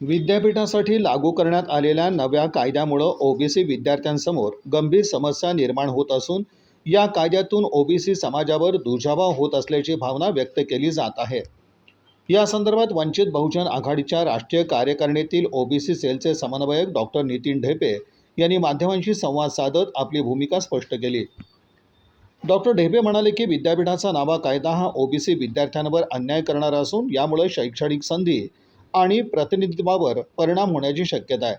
विद्यापीठासाठी लागू करण्यात आलेल्या नव्या कायद्यामुळे ओबीसी विद्यार्थ्यांसमोर गंभीर समस्या निर्माण होत असून या कायद्यातून ओबीसी समाजावर दुजाभाव होत असल्याची भावना व्यक्त केली जात आहे। या संदर्भात वंचित बहुजन आघाडीच्या राष्ट्रीय कार्यकारिणीतील ओबीसी सेलचे समन्वयक डॉक्टर नितीन ढेपे यांनी माध्यमांशी संवाद साधत आपली भूमिका स्पष्ट केली। डॉक्टर ढेपे म्हणाले की विद्यापीठाचा नवा कायदा हा ओबीसी विद्यार्थ्यांवर अन्याय करणारा असून यामुळे शैक्षणिक संधी आणि प्रतिनिधित्वावर परिणाम होण्याची शक्यता आहे।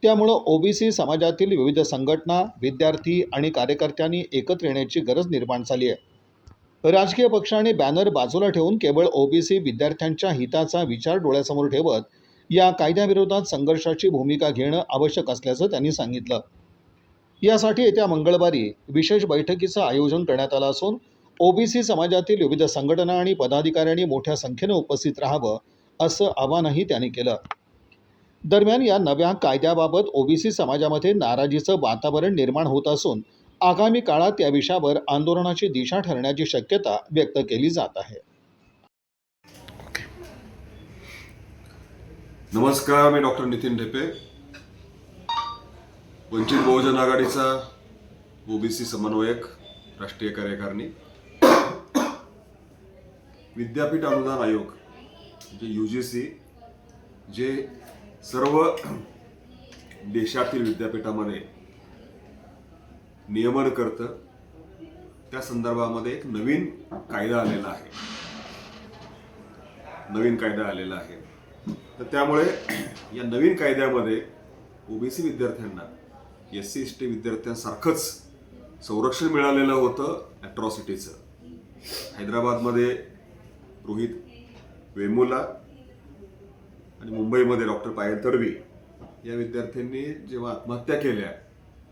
त्यामुळे ओबीसी समाजातील विविध संघटना, विद्यार्थी आणि कार्यकर्त्यांनी एकत्र येण्याची गरज निर्माण झाली आहे। राजकीय पक्षांनी बॅनर बाजूला ठेवून केवळ ओबीसी विद्यार्थ्यांच्या हिताचा विचार डोळ्यासमोर ठेवत या कायद्याविरोधात संघर्षाची भूमिका घेणं आवश्यक असल्याचं त्यांनी सांगितलं। यासाठी येत्या मंगळवारी विशेष बैठकीचं आयोजन करण्यात आलं असून ओबीसी समाजातील विविध संघटना आणि पदाधिकाऱ्यांनी मोठ्या संख्येने उपस्थित राहावं असं आवाहनही त्यांनी केलं। दरम्यान या नव्या कायद्याबाबत ओबीसी समाजामध्ये नाराजीचं वातावरण निर्माण होत असून आगामी काळात या विषयावर आंदोलनाची दिशा ठरण्याची शक्यता व्यक्त केली जात आहे। नमस्कार, मी डॉक्टर नितीन ढेपे, वंचित बहुजन आघाडीचा ओबीसी समन्वयक, राष्ट्रीय कार्यकारिणी। विद्यापीठ अनुदान आयोग म्हणजे UGC जे सर्व देशातील विद्यापीठामध्ये नियमन करतं, त्या संदर्भामध्ये एक नवीन कायदा आलेला आहे। तर त्यामुळे या नवीन कायद्यामध्ये ओबीसी विद्यार्थ्यांना SC ST विद्यार्थ्यांसारखंच संरक्षण मिळालेलं होतं ॲट्रॉसिटीचं। हैदराबादमध्ये रोहित वेमुला आणि मुंबईमध्ये डॉक्टर पायल तडवी या विद्यार्थ्यांनी जेव्हा आत्महत्या केल्या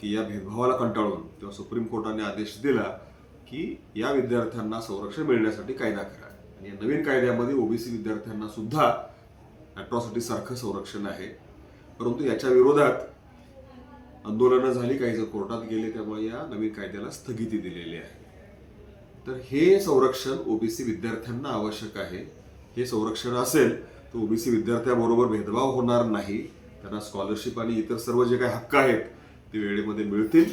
की या भेदभावाला कंटाळून, तेव्हा सुप्रीम कोर्टाने आदेश दिला की या विद्यार्थ्यांना संरक्षण मिळण्यासाठी कायदा करा। आणि या नवीन कायद्यामध्ये ओबीसी विद्यार्थ्यांना सुद्धा ॲट्रॉसिटीसारखं संरक्षण आहे। परंतु याच्या विरोधात आंदोलनं झाली, काही जण कोर्टात गेले, त्यामुळे या नवीन कायद्याला स्थगिती दिलेली आहे। तर हे संरक्षण ओबीसी विद्यार्थ्यांना आवश्यक आहे। हे संरक्षण असेल तर ओबीसी विद्यार्थ्यांबरोबर भेदभाव होणार नाही, त्यांना स्कॉलरशिप आणि इतर सर्व जे काही हक्क आहेत ते वेळेमध्ये मिळतील।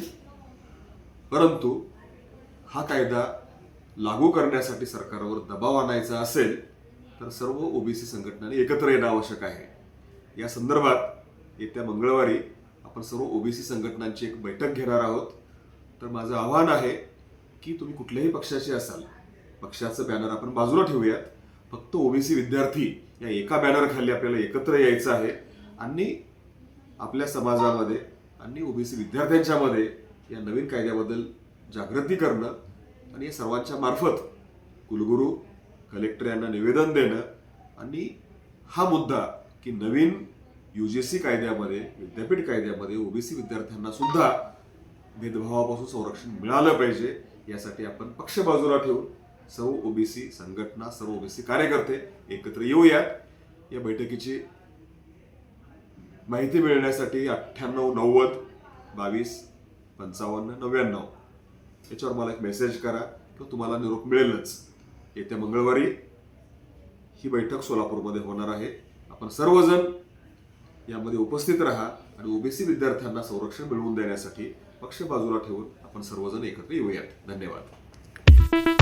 परंतु हा कायदा लागू करण्यासाठी सरकारवर दबाव आणायचा असेल तर सर्व ओबीसी संघटनांनी एकत्र येणं आवश्यक आहे। या संदर्भात येत्या मंगळवारी आपण सर्व ओबीसी संघटनांची एक बैठक घेणार आहोत। तर माझं आव्हान आहे की तुम्ही कुठल्याही पक्षाचे असाल, पक्षाचं बॅनर आपण बाजूला ठेवूयात, फक्त ओबीसी विद्यार्थी या एका बॅनरखाली आपल्याला एकत्र यायचं आहे आणि आपल्या समाजामध्ये आणि ओबीसी विद्यार्थ्यांच्यामध्ये या नवीन कायद्याबद्दल जागृती करणं आणि या सर्वांच्या मार्फत कुलगुरू, कलेक्टर यांना निवेदन देणं आणि हा मुद्दा की नवीन UGC कायद्यामध्ये, विद्यापीठ कायद्यामध्ये ओबीसी विद्यार्थ्यांना सुद्धा भेदभावापासून संरक्षण मिळालं पाहिजे, यासाठी आपण पक्ष बाजूला ठेवून सर्व ओबीसी संघटना, सर्व ओबीसी कार्यकर्ते एकत्र येऊयात। या बैठकीची माहिती मिळण्यासाठी 98 90 22 55 99 याच्यावर मला एक मेसेज करा किंवा तुम्हाला निरोप मिळेलच। येत्या मंगळवारी ही बैठक सोलापूरमध्ये होणार आहे। आपण सर्वजण यामध्ये उपस्थित राहा आणि ओबीसी विद्यार्थ्यांना संरक्षण मिळवून देण्यासाठी पक्ष बाजूला ठेवून आपण सर्वजण एकत्र येऊयात। धन्यवाद।